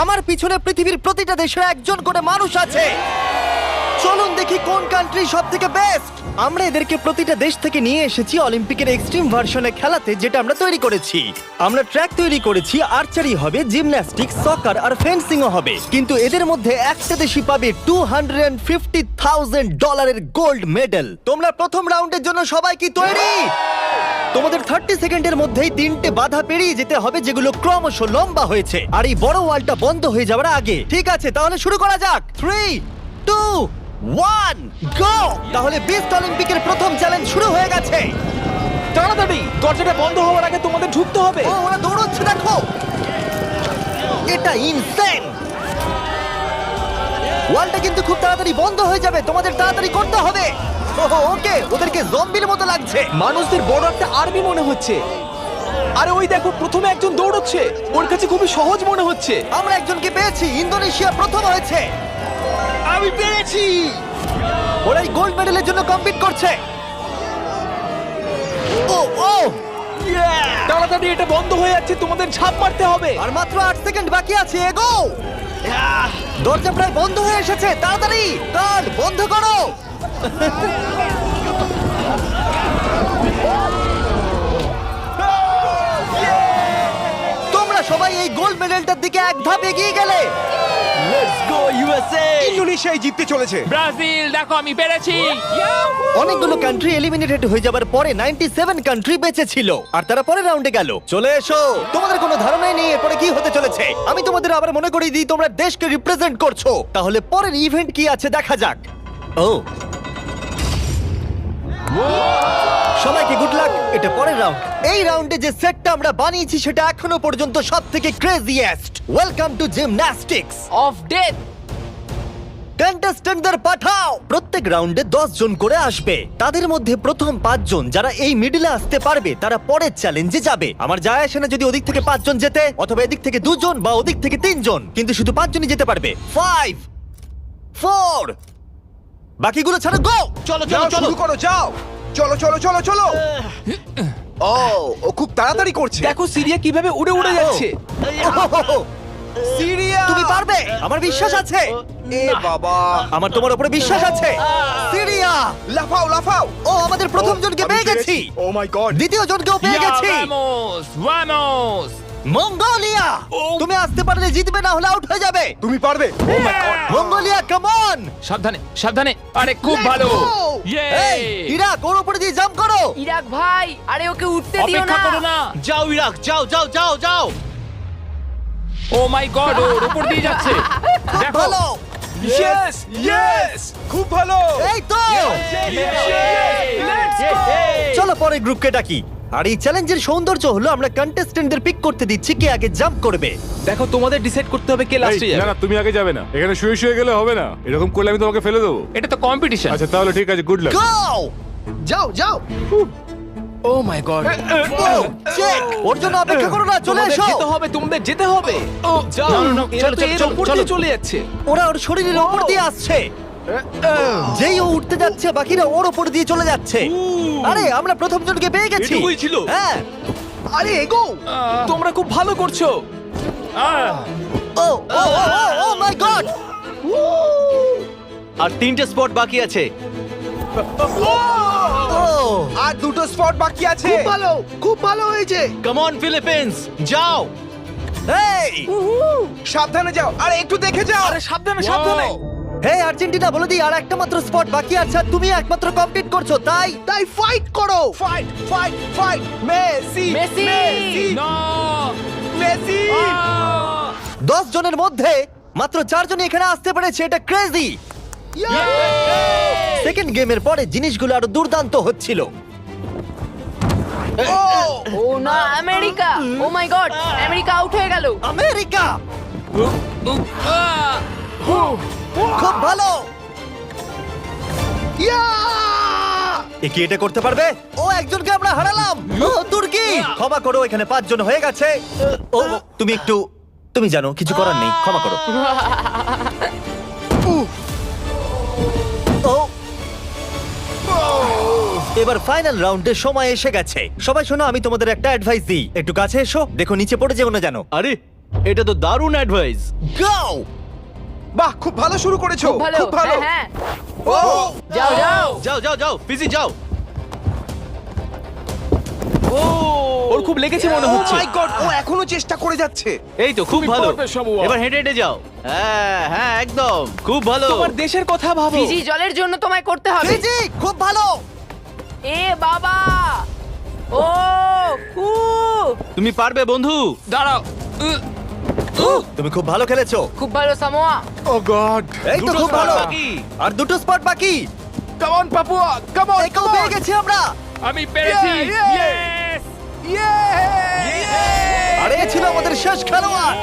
আমার পিছনে পৃথিবীর প্রতিটা দেশের একজন করে মানুষ আছে। চলুন দেখি কোন কান্ট্রি সব থেকে বেস্ট। আমরা এদেরকে প্রতিটা দেশ থেকে নিয়ে এসেছি অলিম্পিকের এক্সট্রিম ভার্সনে খেলাতে, যেটা আমরা তৈরি করেছি। আমরা ট্র্যাক তৈরি করেছি, আর্চারি হবে, জিমন্যাস্টিক্স, সকার আর ফেন্সিংও হবে। কিন্তু এদের মধ্যে একটা দেশই পাবে $250,000 গোল্ড মেডেল। তোমরা প্রথম রাউন্ডের জন্য সবাই কি তৈরি? তোমাদের 30 সেকেন্ডের মধ্যেই 3টে বাধা পেরিয়ে যেতে হবে, যেগুলো ক্রমশ লম্বা হয়েছে, আর এই বড় ওয়ালটা বন্ধ হয়ে যাওয়ার আগে। ঠিক আছে, তাহলে শুরু করা যাক। 3, 2, 1, গো! তাহলে বিস্ট অলিম্পিকের প্রথম চ্যালেঞ্জ শুরু হয়ে গেছে। তাড়াতাড়ি, দরজাটা বন্ধ হওয়ার আগে তোমাদের ঢুকতে হবে। ও, ওরা দৌড়চ্ছে, দেখো, এটা ইনসেন। ওয়ালটা কিন্তু খুব তাড়াতাড়ি বন্ধ হয়ে যাবে, তোমাদের তাড়াতাড়ি করতে হবে। ওকে, ওদেরকে জম্বির মতো লাগছে। মানুষদের বড় একটা আর্মি মনে হচ্ছে। আরে ওই দেখো, প্রথমে একজন দৌড়চ্ছে, ওর কাছে খুবই সহজ মনে হচ্ছে। আমরা একজনকে পেয়েছি, ইন্দোনেশিয়া প্রথম হয়েছে। আমি পেরেছি। ওরা এই গোল্ড মেডেলের জন্য কম্পিট করছে। ও ও, তাড়াতাড়ি, এটা বন্ধ হয়ে যাচ্ছে, তোমাদের ঝাঁপ মারতে হবে। আর মাত্র 8 সেকেন্ড বাকি আছে, এগো! দরজা প্রায় বন্ধ হয়ে এসেছে, তাড়াতাড়ি কার্ড বন্ধ করো। তোমরা সবাই এই গোল্ড মেডেলটার দিকে এক ধাপ এগিয়ে গেলে। Let's go USA. ইন্দোনেশিয়ায় জিততে চলেছে। ব্রাজিল, দেখো আমি পেরেছি। অনেকগুলো কান্ট্রি এলিমিনেটেড হয়ে যাবার পরে 97 কান্ট্রি বেঁচে ছিল, আর তারা পরের রাউন্ডে গেল। চলে এসো, তোমাদের কোনো ধারণাই নেই এরপরে কি হতে চলেছে। আমি তোমাদের আবার মনে করিয়ে দিই, তোমরা দেশকে রিপ্রেজেন্ট করছো। তাহলে পরের ইভেন্ট কি আছে দেখা যাক। ও, সবাইকে গুড লাক। এটা পরের রাউন্ড। এই রাউন্ডে যে সেটটা আমরা বানিয়েছি সেটা এখনো পর্যন্ত সবথেকে craziest. Welcome to gymnastics. Of death. কন্টেস্ট্যান্টদের পাঠাও। প্রত্যেক রাউন্ডে 10 জন করে আসবে। তাদের মধ্যে প্রথম 5 জন যারা এই মিডলে আসতে পারবে তারা পরের চ্যালেঞ্জে যাবে। আমার যায় আসে না যদি ওদিক থেকে 5 জন যেতে, অথবা এদিক থেকে 2 জন বা ওদিক থেকে 3 জন, কিন্তু শুধু 5 জনই যেতে পারবে। 5, 4, বাকিগুলো ছাড়ো, গো! চলো যাও, শুরু করো, যাও। চলো চলো চলো চলো। ও খুব তাড়াতাড়ি করছে। দেখো সিরিয়া কিভাবে উড়ে উড়ে যাচ্ছে। সিরিয়া, তুমি পারবে, আমার বিশ্বাস আছে। এ বাবা, আমার তোমার উপরে বিশ্বাস আছে। সিরিয়া, লাফাও লাফাও। ও, আমাদের প্রথম জনকে পেয়ে গেছি। ও মাই গড। দ্বিতীয় জনকেও পেয়ে গেছি। Vamos, vamos. মঙ্গোলিয়া, তুমি আসতে পারলে জিতবে, না হলে আউট হয়ে যাবে। তুমি পারবে। Oh my god. Mongolia, come on! সাবধানে, সাবধানে। আরে খুব ভালো। ইয়ে। এই, ইরাক, ওর উপরে দিয়ে জাম্প করো। ইরাক ভাই, আরে ওকে উঠতে দিও অপেক্ষা না। করো না। যাও ইরাক, যাও যাও যাও যাও। ও মাই গড, ওর উপর দিয়ে যাচ্ছে। দেখো। ভালো, ইয়েস ইয়েস, খুব ভালো। এই তো। চলো পরের গ্রুপকে ডাকি। আর এই চ্যালেঞ্জের সৌন্দর্য হলো আমরা কন্টেস্টেন্টদের পিক করতে দিচ্ছি কে আগে জাম্প করবে। দেখো তোমাদের ডিসাইড করতে হবে কে লাস্টে এই, না যাবে। না, তুমি আগে যাবে না, এখানে শুয়ে শুয়ে গেলে হবে না। এরকম করলে আমি তোমাকে ফেলে দেবো। এটা তো কম্পিটিশন। আচ্ছা তাহলে ঠিক আছে, গুড লাক। গো! যাও যাও। ও মাই গড। চেক, ওর জন্য অপেক্ষা করো না, চলে তোমাদের এসো। যেতে হবে, তোমাদের যেতে হবে। ও যাও, না, না, না, এরা চলো, তো এর চলো, উপর চলো। দিয়ে চলে যাচ্ছে। ওরা ওর শরীরের উপর দিয়ে আসছে। যেই ও উঠতে যাচ্ছে, বাকিরা ওর উপর দিয়ে চলে যাচ্ছে। আরে আমরা প্রথম জনকে পেয়ে গেছি। এটুকুই ছিল? হ্যাঁ। আরে এগো। তোমরা খুব ভালো করছো। ও ও ও মাই গড! আর 3টে স্পট বাকি আছে। ও, আর দুটো স্পট বাকি আছে। খুব ভালো, খুব ভালো হয়েছে। কাম অন ফিলিপিন্স, যাও। এই, সাবধানে যাও, আর একটু দেখে যাও। আরে সাবধানে সাবধানে। হে আর্জেন্টিনা, বলে দিই আর একটা মাত্র স্পট বাকি আছে, আর তুমি একমাত্র কমপ্লিট করছো, তাই তাই ফাইট করো। Fight fight fight. Messi Messi. না। মেসি। 10 জনের মধ্যে মাত্র 4 জনই এখানে আসতে পেরেছে। এটা ক্রেজি। সেকেন্ড গেমের পরে জিনিসগুলো আরো দুর্দান্ত হচ্ছিল। ও না, America. O my god, America out হয়ে গেল। আমেরিকা, খুব ভালো। এ কি এটা করতে পারবে? ও, একজনকে আমরা হারালাম। ও, তুর্কি, ক্ষমা করো, এখানে 5 জন হয়ে গেছে। ও, তুমি জানো কিছু করার নেই, ক্ষমা করো। ও, এবার ফাইনাল রাউন্ডের সময় এসে গেছে। সবাই শোনো, আমি তোমাদের একটা অ্যাডভাইস দিই, একটু কাছে এসো, দেখো নিচে পড়ে যেও না জানো। আরে এটা তো দারুণ অ্যাডভাইস। গো! বাহ, খুব ভালো শুরু করেছো। খুব ভালো, খুব ভালো। হ্যাঁ, ও যাও যাও। যাও যাও যাও, ফিজি যাও। ওর খুব লেগেছে মনে হচ্ছে। মাই গড, ও এখনো চেষ্টা করে যাচ্ছে। এই তো খুব তুমি ভালো। পারবে, শামুয়া। এবার হেঁটে হেঁটে যাও। হ্যাঁ হ্যাঁ, একদম খুব ভালো। তোমার দেশের কথা ভাবো। ফিজি, জলের জন্য তোমায় করতে হবে। ফিজি, খুব ভালো। এ বাবা, ও উ তুমি পারবে বন্ধু। দাঁড়াও। তুমি খুব ভালো খেলেছো। খুব ভালো সামোয়া। ও গড। এই তো দুটো খুব spot ভালো। বাকি। আর দুটো স্পট বাকি। Come on Papua, come on, একেও পেয়ে গেছি আমরা। আমি পেরেছি। Yeah, Yes! আর এ ছিল আমাদের শেষ খেলোয়াড়।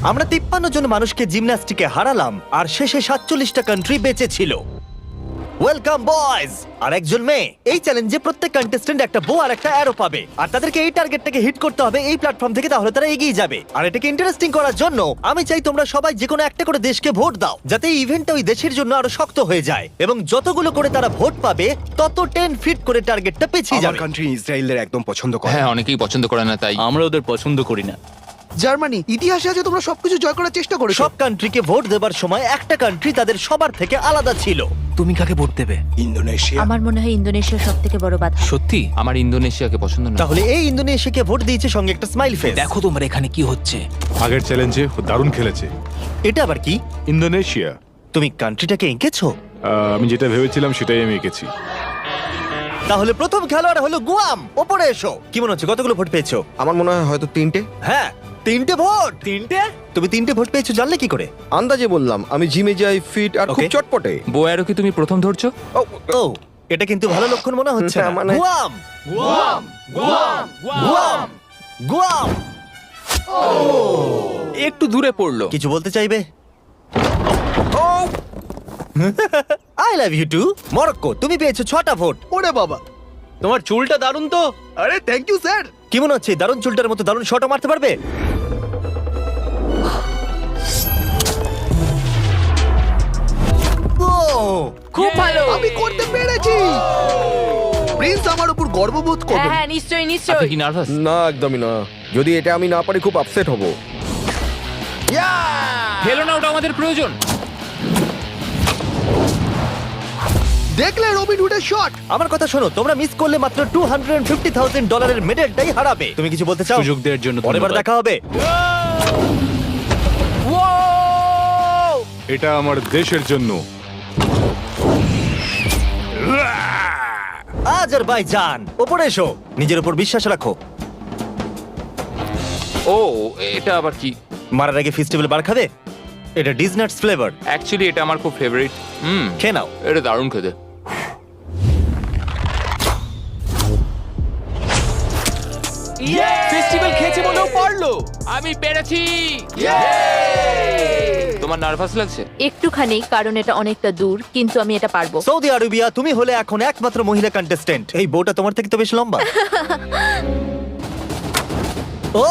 আমরা 53 জন মানুষকে জিমন্যাস্টিকে হারালাম আর শেষে 47টা কান্ট্রি বেঁচে ছিল। Welcome boys. আর একজন মেয়ে। এই চ্যালেঞ্জে প্রত্যেক কন্টেস্ট্যান্ট একটা বো আর একটা অ্যারো পাবে, আর তাদেরকে এই টার্গেটটাকে হিট করতে হবে এই প্ল্যাটফর্ম থেকে, তাহলে তারা এগিয়ে যাবে। আর এটাকে ইন্টারেস্টিং করার জন্য আমি চাই তোমরা সবাই যে কোনো একটা করে দেশকে ভোট দাও, যাতে এই ইভেন্টটা ওই দেশের জন্য আরো শক্ত হয়ে যায়, এবং যতগুলো করে তারা ভোট পাবে তত 10 ফিট করে টার্গেটটা পিছিয়ে আমার যাবে। কান্ট্রি ইসরায়েলের একদম পছন্দ করে। হ্যাঁ, অনেকেই পছন্দ করে না তাই। আমরা ওদের পছন্দ করি না। জার্মানি, ইতিহাসে আছে তোমরা সবকিছু জয় করার চেষ্টা করেছো। সব কান্ট্রিকে ভোট দেবার সময় একটা কান্ট্রি তাদের সবার থেকে আলাদা ছিল। তুমি কাকে ভোট দেবে? ইন্দোনেশিয়া। আমার মনে হয় ইন্দোনেশিয়া সব থেকে বড় বাধা। সত্যি? আমার ইন্দোনেশিয়াকে পছন্দ না। তাহলে এই ইন্দোনেশিয়াকে ভোট দিয়েছে সঙ্গে একটা স্মাইল ফেস। দেখো তোমার এখানে কি হচ্ছে। আগের চ্যালেঞ্জে দারুণ খেলেছে এটা আবার কি? ইন্দোনেশিয়া। তুমি কান্ট্রিটাকে এঁকেছো? আমি যেটা ভেবেছিলাম সেটাই আমি এঁকেছি। তাহলে প্রথম খেলোয়াড় হলো গুয়াম। ওপরে এসো। কি মনে হচ্ছে কতগুলো ভোট পেয়েছো? আমার মনে হয় হয়তো 3টে। হ্যাঁ, 3টে ভোট। 3টে? তুমি 3টে ভোট পেয়েছো জানলে কি করে? আন্দাজে বললাম, আমি জিমে যাই, ফিট আর খুব Okay. চটপটে। বোয়ারও কি তুমি প্রথম ধরছো? ও, ও, এটা কিন্তু ভালো লক্ষণ মনে হচ্ছে না। হ্যাঁ, মানে- গুয়াম, গুয়াম। একটু দূরে পড়লো। কিছু বলতে চাইবে? I love you too. Morocco, তুমি পেয়েছো 6টা ভোট। ওরে বাবা। তোমার চুলটা দারুণ তো। আরে থ্যাংক ইউ স্যার। কি মনে হচ্ছে দারুণ চুলটার মতো দারুণ শটও মারতে পারবে? ও, খুব ভালো। আমি করতে পেরেছি। প্রিন্স আমার উপর গর্ববোধ হ্যাঁ করবে। হ্যাঁ, নিশ্চয়ই আপনি নিশ্চয়ই। কি নার্ভাস? না, একদমই না। যদি এটা আমি না পারি খুব আপসেট হব। খেলো না, ওটা আমাদের প্রয়োজন। দেখলে রবিন হুডের শট। আমার কথা শোনো, তোমরা মিস করলে মাত্র $250,000 মেডেলটাই হারাবে। তুমি কিছু বলতে চাও? সুযোগ দেওয়ার জন্য পরের বার ধন্যবাদ। দেখা হবে। এটা আমার দেশের জন্য। আজারবাইজান, ওপরে এসো। নিজের উপর বিশ্বাস রাখো। ও, এটা আবার কি? মারার আগে ফেস্টিভ্যাল বার খাবে? এটা ডিজনাটস ফ্লেভার। অ্যাকচুয়ালি এটা আমার খুব ফেভারিট। খেয়ে নাও। এটা দারুণ খেতে। ফেস্টিভ্যাল খেয়েছে বলেও পারলো। আমি পেরেছি। তোমার নার্ভাস লাগছে? একটুখানি, কারণ এটা অনেকটা দূর, কিন্তু আমি এটা পারবো। সৌদি আরবিয়া, তুমি হলে এখন একমাত্র মহিলা কন্টেস্টেন্ট। এই বউটা তোমার থেকে তো বেশ লম্বা। ও,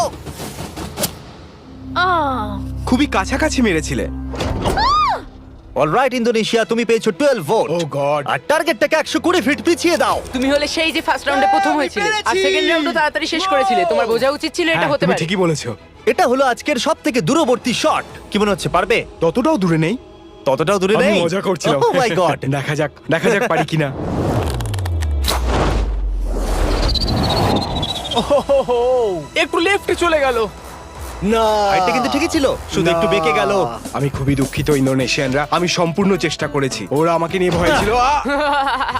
আহ, খুবই কাছাকাছি মেরেছিলে। অলরাইট ইন্দোনেশিয়া, তুমি পেয়েছো 12 ভোট। ও গড। আর টার্গেটটাকে 120 ফিট পিছিয়ে দাও। তুমি হলে সেই যে ফার্স্ট রাউন্ডে প্রথম হয়েছিলে আর সেকেন্ড রাউন্ডও তাড়াতাড়ি শেষ করেছিলে। তোমার বোঝা উচিত ছিল এটা হতে তুমি পারে। ঠিকই বলেছো। এটা হলো আজকের সব থেকে দূরবর্তী শট। কি মনে হচ্ছে পারবে? ততটাও দূরে নেই। ততটাও দূরে আমি নেই। মজা করছিলাম। ও মাই গড। দেখা যাক পারি কিনা। একটু লেফটে চলে গেল। না, এটা কিন্তু ঠিকই ছিল, শুধু একটু বেঁকে গেল। আমি খুবই দুঃখিত ইন্দোনেশিয়ানরা, আমি সম্পূর্ণ চেষ্টা করেছি। ওরা আমাকে নিয়ে ভয় ছিল।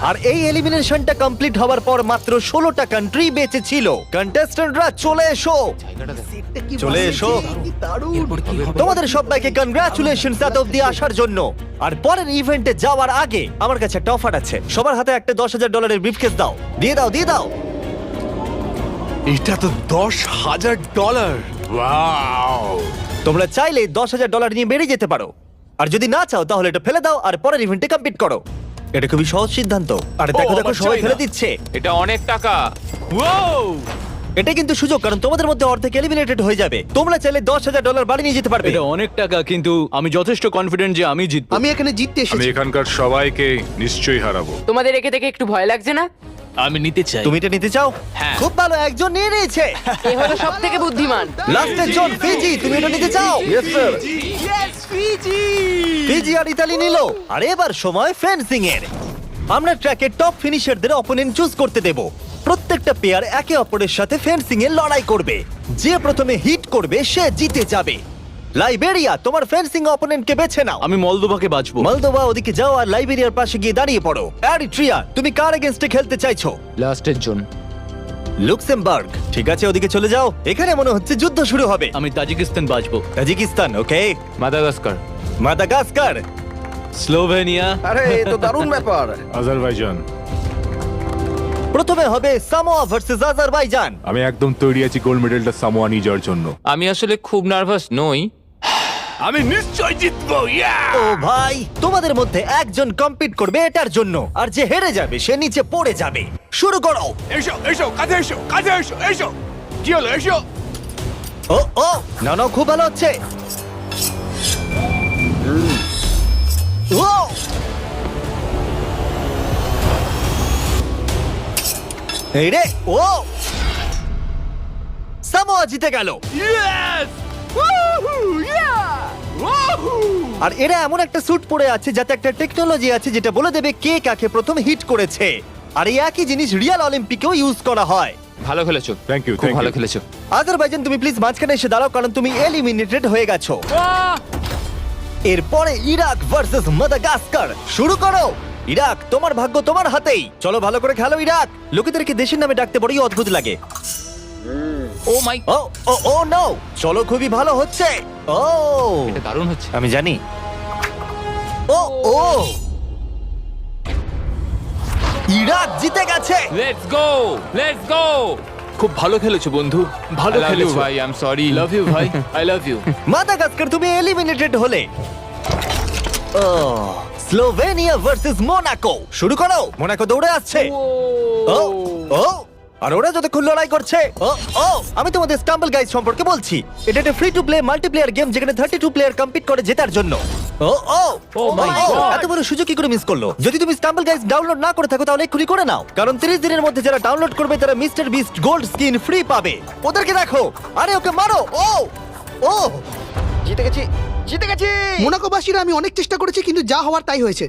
আর এই এলিমিনেশনটা কমপ্লিট হওয়ার পর মাত্র 16টা কান্ট্রি বেঁচে ছিল। কন্টেস্ট্যান্টরা চলে এসো, চলে এসো। তোমাদের সবাইকে কনগ্রাচুলেশনস এত অব্দি আসার জন্য। আর পরের ইভেন্টে যাওয়ার আগে আমার কাছে একটা অফার আছে। সবার হাতে একটা $10,000 ব্রিফকেস দাও। দিয়ে দাও, দিয়ে দাও। এটা তো $10,000। তোমরা চাইলে $10,000 নিয়ে বেরিয়ে যেতে পারো, আর যদি না চাও তাহলে এটা ফেলে দাও আর পরের ইভেন্টে কমপ্লিট করো। এটা খুবই সহজ সিদ্ধান্ত। আর দেখো দেখো, আবার সবাই চাই ফেলে না। দিচ্ছে। এটা অনেক টাকা। এটা কিন্তু সুযোগ, কারণ তোমাদের মধ্যে অর্ধেক এলিমিনেটেড হয়ে যাবে। তোমরা চাইলে $10,000 বাড়ি নিয়ে যেতে পারবে। এটা অনেক টাকা, কিন্তু আমি যথেষ্ট কনফিডেন্ট যে আমি জিতবো। আমি এখানে জিততে আমি এসেছি। এখানকার সবাইকে নিশ্চয়ই হারাবো। তোমাদের একে দেখে একটু ভয় লাগছে না? আমি নিতে চাই। তুমি এটা নিতে চাও? হ্যাঁ। খুব ভালো, একজন নিয়ে নিয়েছে। এ হলো সব থেকে বুদ্ধিমান। লাস্টের জন ফিজি, তুমি এটা নিতে চাও? Yes sir. ফিজি আর ইতালি নিল। আর এবার সময় ফেন্সিং এর। আমরা ট্র্যাকের টপ ফিনিশারদের অপোনেন্ট চুজ করতে দেব। প্রত্যেকটা পেয়ার একে অপরের সাথে ফেন্সিং এ লড়াই করবে। যে প্রথমে হিট করবে সে জিতে যাবে। লাইবেরিয়া, তোমার ফেন্সিং অপোনেন্টকে বেছে নাও। আমি মলদোভাকে বাঁচবো। মলদোভা, ওদিকে যাও আর লাইবেরিয়ার পাশে গিয়ে দাঁড়িয়ে পড়ো। এরিট্রিয়া, তুমি কার এগেইনস্টে খেলতে চাইছো? লাস্টের জন। লুক্সেমবার্গ, ঠিক আছে, ওদিকে চলে যাও। এখানে মনে হচ্ছে যুদ্ধ শুরু হবে। আমি তাজিকিস্তান বাঁচবো। তাজিকিস্তান, ওকে। মাদাগাস্কার। Madagascar, Slovenia. আরে এ তো দারুণ ব্যাপার। আজারবাইজান। প্রথমে হবে সামোয়া ভার্সেস আজারবাইজান। আমি একদম তৈরি আছি গোল্ড মেডেলটা সামোয়া নিয়ে যাওয়ার জন্য। আমি আসলে খুব নার্ভাস নই। আমি নিশ্চয় জিতবো। ও ভাই, তোমাদের মধ্যে একজন কম্পিট করবে এটার জন্য, আর যে হেরে যাবে সে নিচে পড়ে যাবে। শুরু করো। এসো এসো, কাছে এসো, কাছে এসো, এসো। কি হলো, এসো। ও ও, না না, খুব ভালো হচ্ছে। ও, এই রে, ও, সামোয়া জিতে গেল। আর এরা এমন একটা স্যুট পরে আছে যাতে একটা টেকনোলজি আছে যেটা বলে দেবে কে কাকে প্রথম হিট করেছে। আর এই একই জিনিস রিয়াল অলিম্পিকেও ইউজ করা হয়। ভালো খেলেছো। Thank you, খুব thank ভালো you. খেলেছো। আজারবাইজান, তুমি প্লিজ মাঝখানে এসে দাঁড়াও, কারণ তুমি এলিমিনেটেড হয়ে গেছো। এরপরে ইরাক ভার্সেস মাদাগাস্কার। শুরু করো। ইরাক, তোমার ভাগ্য তোমার হাতেই। চলো, ভালো করে খেলো ইরাক। লোকেদেরকে দেশের নামে ডাকতে বড়ই অদ্ভুত লাগে। ও মাই, ও ও ও নো, চলো, খুবই ভালো হচ্ছে। ও, এটা দারুণ হচ্ছে। আমি জানি। ও ও, ইরাক জিতে গেছে। Let's go, let's go. খুব ভালো খেলেছো বন্ধু, ভালো খেলেছো ভাই, I am sorry. Love you ভাই, আই লাভ ইউ। মাদাগাস্কার, তুমি এলিমিনেটেড হলে। ও, স্লোভেনিয়া ভার্সেস মোনাকো। শুরু করো। মোনাকো দৌড়ে আসছে। ও ও, আর ওরা যতক্ষণ লড়াই করছে। ও ও, আমি তোমাদের স্টাম্বল গাইজ সম্পর্কে বলছি। এটা একটা free to play multiplayer game যেখানে 32 প্লেয়ার কম্পিট করে জেতার জন্য। ও ও ও মাই গড, এত বড় সুযোগ কি করে মিস করলো? যদি তুমি স্টাম্বল গাইজ ডাউনলোড না করে থাকো তাহলে এক্ষুনি করে নাও, কারণ 30 দিনের মধ্যে যারা ডাউনলোড করবে তারা mister beast gold skin free পাবে। ওদেরকে দেখো। আরে ওকে মারো। ও ও, জিতে গেছি, জিতে গেছি। মোনাকোবাসীরা আমি অনেক চেষ্টা করেছি কিন্তু যা হওয়ার তাই হয়েছে।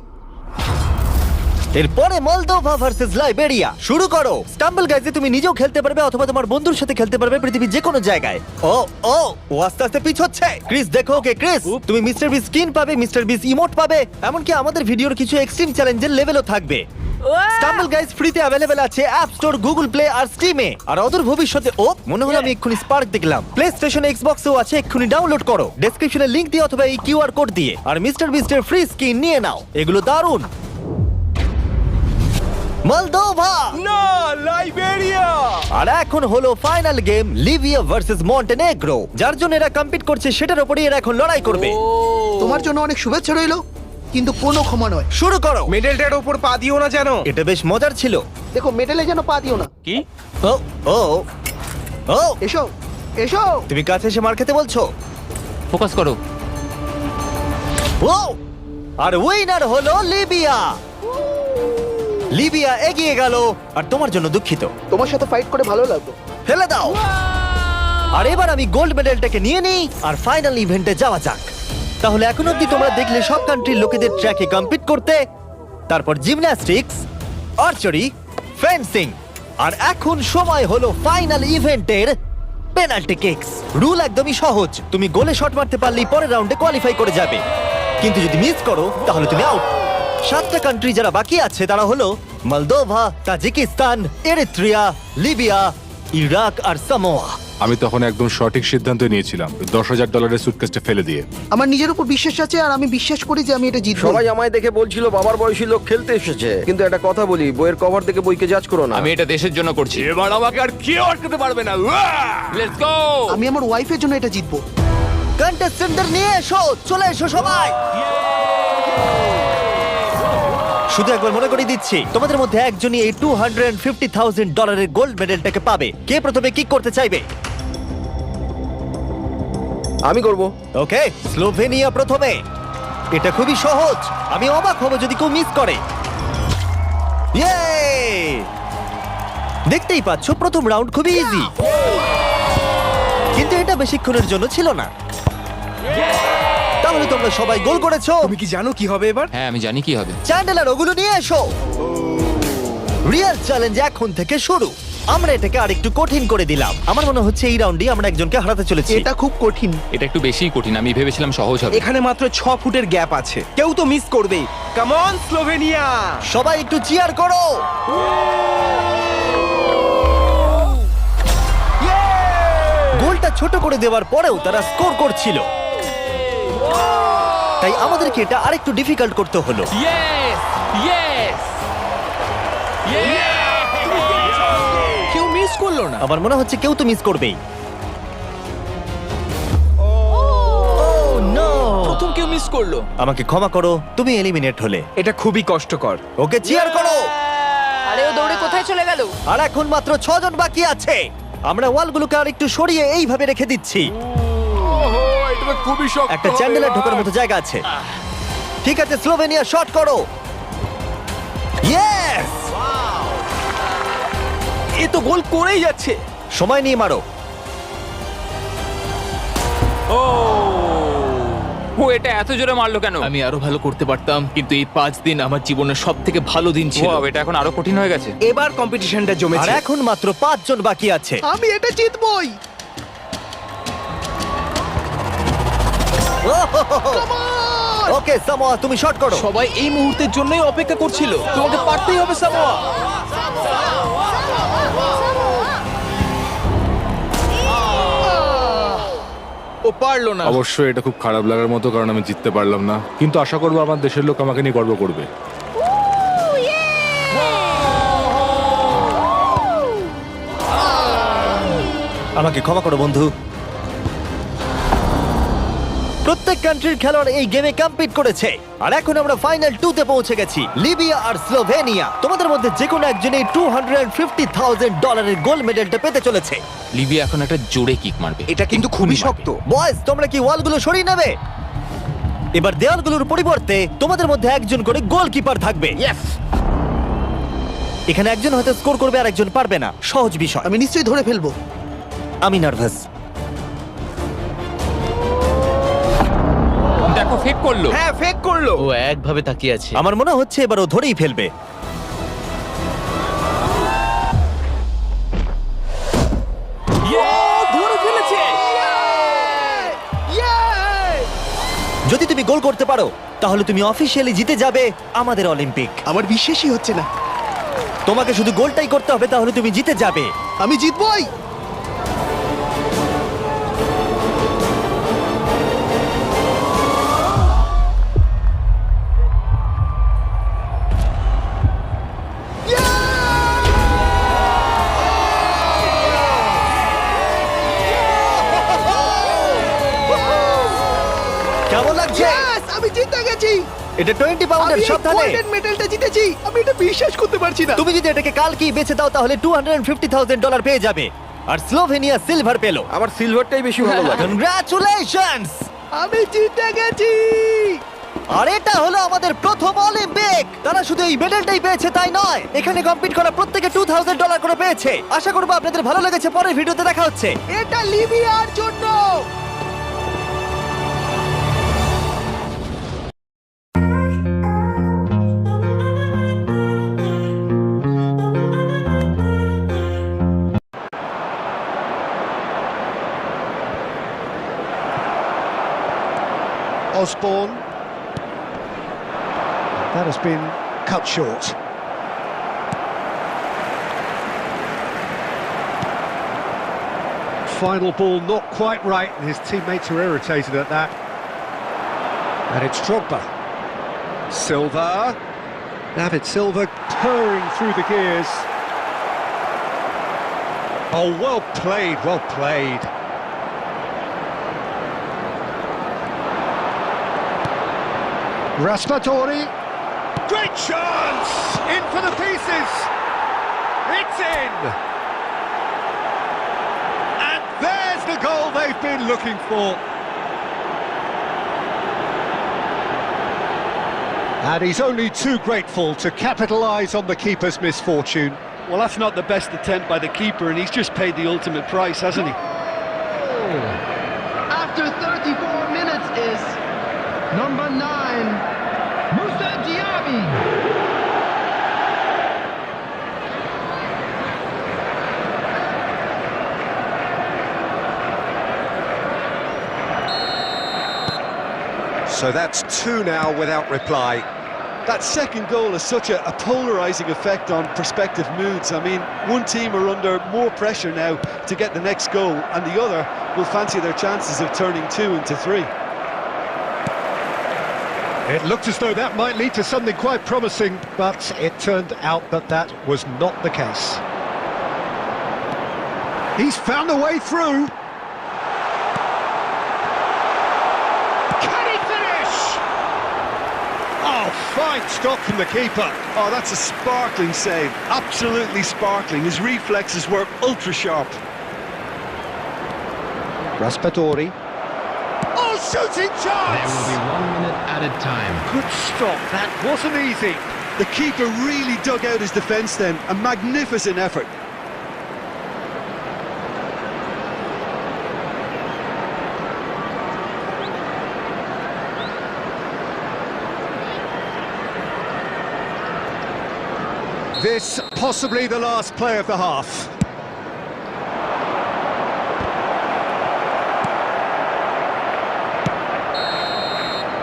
এরপরে মলদোভা ভার্সেস লাইবেরিয়া। শুরু করো। স্টাম্বল গাইজে তুমি নিজেও খেলতে পারবে অথবা তোমার বন্ধুর সাথে খেলতে পারবে পৃথিবীর যে কোনো জায়গায়। ও ও, ও আস্তে আস্তে পিছোচ্ছে। ক্রিস, দেখো ওকে। ক্রিস, তুমি মিস্টার বিস স্কিন পাবে, মিস্টার বিস ইমোট পাবে, এমনকি আমাদের ভিডিওর কিছু এক্সট্রিম চ্যালেঞ্জের লেভেলও থাকবে। স্টাম্বল গাইজ ফ্রিতে অ্যাভেলেবেল আছে অ্যাপ স্টোর, গুগল প্লে আর স্টিমে। আর অদূর ভবিষ্যতে, ও মনে হলো আমি এক্ষুনি স্পার্ক দেখলাম, প্লে স্টেশন, এক্সবক্সেও আছে। এক্ষুনি ডাউনলোড করো ডেসক্রিপশনে লিংক দিয়ে অথবা এই কিউআর কোড দিয়ে, আর মিস্টার বিস্টের ফ্রি স্কিন নিয়ে নাও। এগুলো দারুণ। মলদোভা, না, লাইবেরিয়া। আর এখন হলো final game, Libya versus Montenegro. যার জন্য এরা কম্পিট করছে সেটার উপরই এরা এখন লড়াই করবে। তোমার জন্য অনেক শুভেচ্ছা রইলো, কিন্তু কোনো ক্ষমা নয়। শুরু করো। মেডেলটার উপর পা দিও না যেন। এটা বেশ মজার ছিল। দেখো, মেডেলে যেন পা দিও না। কি? ও ও ও, এসো এসো। তুমি কাছে এসে মার খেতে বলছো? ফোকাস করো। ও, আর উইনার হলো লিবিয়া। লিবিয়া এগিয়ে গেল। আর তোমার জন্য দুঃখিত। তোমার সাথে ফাইট করে ভালো লাগলো। ফেলে দাও। আর এবার আমি গোল্ড মেডেলটাকে নিয়ে নিই আর ফাইনাল ইভেন্টে যাওয়া যাক। তাহলে এখন অব্দি তোমরা দেখলে সব কান্ট্রির লোকেদের ট্র্যাকে কম্পিট করতে, তারপর জিমন্যাস্টিক্স, আর্চারি, ফেন্সিং, আর এখন সময় হলো ফাইনাল ইভেন্টের পেনাল্টি কিকস। রুল একদমই সহজ, তুমি গোলে শট মারতে পারলেই পরের রাউন্ডে কোয়ালিফাই করে যাবে, কিন্তু যদি মিস করো তাহলে তুমি আউট। 7টা কান্ট্রি যারা বাকি আছে তারা হলো Moldova, Tajikistan, Eritrea, Libya, Iraq আর সামোয়া। আমি তখন একদম সঠিক সিদ্ধান্ত নিয়েছিলাম, $10,000 সুটকেসটা ফেলে দিয়ে। আমার নিজের উপর বিশ্বাস আছে আর আমি বিশ্বাস করি যে আমি এটা জিতবো। সবাই আমায় দেখে বলছিল বাবার বয়সী লোক খেলতে এসেছে, কিন্তু একটা কথা বলি, বইয়ের কভার দেখে বইকে জাজ করো না। আমি এটা দেশের জন্য করছি। এবার আমাকে আর কেউ আটকাতে পারবে না। Let's go. আমি আমার ওয়াইফের জন্য এটা জিতবো। কন্টেস্টেন্টদের নিয়ে এসো, চলে এসো সবাই। শুধু একবার মনে করিয়ে দিচ্ছি, তোমাদের মধ্যে একজনই এই $250,000 গোল্ড মেডেলটাকে পাবে। কে প্রথমে কিক করতে চাইবে? আমি করব। ওকে, স্লোভেনিয়া প্রথমে। এটা খুবই সহজ, আমি অবাক হব যদি কেউ মিস করে। ইয়ে! দেখতেই পাচ্ছ প্রথম রাউন্ড খুবই ইজি, কিন্তু এটা বেশিক্ষণের জন্য ছিল না। তাহলে তোমরা সবাই গোল করেছো। তুমি কি জানো কি হবে এবার? হ্যাঁ আমি জানি কি হবে। চ্যান্ডেলার ওগুলো নিয়ে এসো। রিয়েল চ্যালেঞ্জ এখন থেকে শুরু। আমরা এটাকে আরেকটু কঠিন করে দিলাম। আমার মনে হচ্ছে এই রাউন্ডে আমরা একজনকে হারাতে চলেছি। এটা খুব কঠিন। এটা একটু বেশিই কঠিন, আমি ভেবেছিলাম সহজ হবে। এখানে মাত্র 6 ফুটের গ্যাপ আছে, কেউ তো মিস করবেই। Come on Slovenia! সবাই একটু চিয়ার করো। গোলটা ছোট করে দেওয়ার পরেও তারা স্কোর করছিল, তাই আমাদেরকে এটা আরেকটু ডিফিকাল্ট করতে হলো। ইয়েস ইয়েস কেউ মিস করলো না। আমার মনে হচ্ছে কেউ তো মিস করবেই। প্রথম কেউ মিস করলো। আমাকে ক্ষমা করো, তুমি এলিমিনেট হলে। এটা খুবই কষ্টকর। ওকে চিয়ার করো। আরে ও দৌড়ে কোথায় চলে গেল? আর এখন মাত্র 6 জন বাকি আছে। আমরা ওয়ালগুলোকে আর একটু সরিয়ে এইভাবে রেখে দিচ্ছি। এটা খুবই শক্ত। একটা চ্যান্ডেলার ঢোকার মতো জায়গা আছে। ঠিক আছে, স্লোভেনিয়া শট করো। ইয়েস! এ তো গোল করেই যাচ্ছে। সময় নিয়ে মারো। ও এটা এত জোরে মারলো কেন? আমি আরো ভালো করতে পারতাম, কিন্তু এই 5 দিন আমার জীবনের সব থেকে ভালো দিন ছিল। Wow, এটা এখন আরো কঠিন হয়ে গেছে। এবার কম্পিটিশনটা আর জমেছে। এখন মাত্র 5 জন বাকি আছে। আমি এটা জিতবই। ওকে সামোয়া, তুমি শট করো। সবাই এই মুহূর্তের জন্যই অপেক্ষা করছিল। তোমাকে পারতেই হবে সামোয়া। ও পারলো না। অবশ্যই এটা খুব খারাপ লাগার মতো, কারণ আমি জিততে পারলাম না, কিন্তু আশা করবো আমার দেশের লোক আমাকে নিয়ে গর্ব করবে। আমাকে ক্ষমা করো বন্ধু। প্রত্যেক কান্ট্রির খেলোয়াড় এই গেমে কম্পিট করেছে, আর এখন আমরা ফাইনাল 2 তে পৌঁছে গেছি। লিবিয়া আর স্লোভেনিয়া। তোমাদের মধ্যে যে কোনো একজনই $250,000 গোল্ড মেডেলটা পেতে চলেছে। লিবিয়া এখন একটা জোরে কিক মারবে। এটা কিন্তু খুবই শক্ত। বয়েজ, তোমরা কি ওয়ালগুলো সরিয়ে নেবে? এবার দেওয়ালগুলোর পরিবর্তে তোমাদের মধ্যে একজন করে গোলকিপার থাকবে। এখানে একজন হয়তো স্কোর করবে আর একজন পারবে না। সহজ বিষয়। আমি নিশ্চয়ই ধরে ফেলবো। আমি নার্ভাস। দেখো ফেক করলো। হ্যাঁ, ফেক করলো। ও একভাবে তাকিয়ে আছে। আমার মনে হচ্ছে এবার ও ধরেই ফেলবে। ধরে ফেলেছে। যদি তুমি গোল করতে পারো তাহলে তুমি অফিসিয়ালি জিতে যাবে আমাদের অলিম্পিক। আমার বিশ্বাসই হচ্ছে না। তোমাকে শুধু গোলটাই করতে হবে, তাহলে তুমি জিতে যাবে। আমি জিতবই। কেমন লাগছে? Yes, আমি জিতে গেছি। এটা 20 পাউন্ডের, আমি এই সাবধানে। গোল্ডেন মেডেলটা জিতেছি। আমি এটা বিশ্বাস করতে পারছি না। তুমি যদি এটাকে কালকেই বেচে দাও তাহলে $250,000 পেয়ে যাবে। আর স্লোভেনিয়া সিলভার পেলো। আমার সিলভারটাই বেশি ভালো লাগে। কনগ্রাচুলেশনস! আমি জিতে গেছি। আর এটা হলো আমাদের প্রথম অলিম্পিক। তারা শুধু এই মেডেলটাই পেয়েছে তাই নয়, এখানে কম্পিট করা প্রত্যেকে $2,000 করে পেয়েছে। আশা করবো আপনাদের ভালো লেগেছে। পরের ভিডিওতে দেখা হচ্ছে। এটা লিবিয়ার জন্য। Osborne. That has been cut short. Final ball not quite right, and his teammates are irritated at that. And it's Drogba. Silva. David Silva purring through the gears. Oh, well played, well played. Raspadori, great chance! In for the pieces! It's in! And there's the goal they've been looking for. And he's only too grateful to capitalise on the keeper's misfortune. Well, that's not the best attempt by the keeper, and he's just paid the ultimate price, hasn't he? After 34 minutes is number 9, Musa Diaby. So that's 2 now without reply. That second goal has such a polarising effect on prospective moods. I mean, one team are under more pressure now to get the next goal, and the other will fancy their chances of turning 2 into 3. It looked as though that might lead to something quite promising, but it turned out that that was not the case. He's found a way through. Oh, fine stop from the keeper. Oh, that's a sparkling save. Absolutely sparkling. His reflexes were ultra sharp. Raspadori. Oh, shooting chance! There will be 1 minute added time. Good stop. That wasn't easy. The keeper really dug out his defence then. A magnificent effort. This possibly the last play of the half.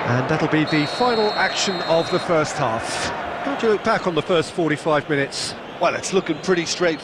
And that'll be the final action of the first half. How do you look back on the first 45 minutes? Well, it's looking pretty straightforward.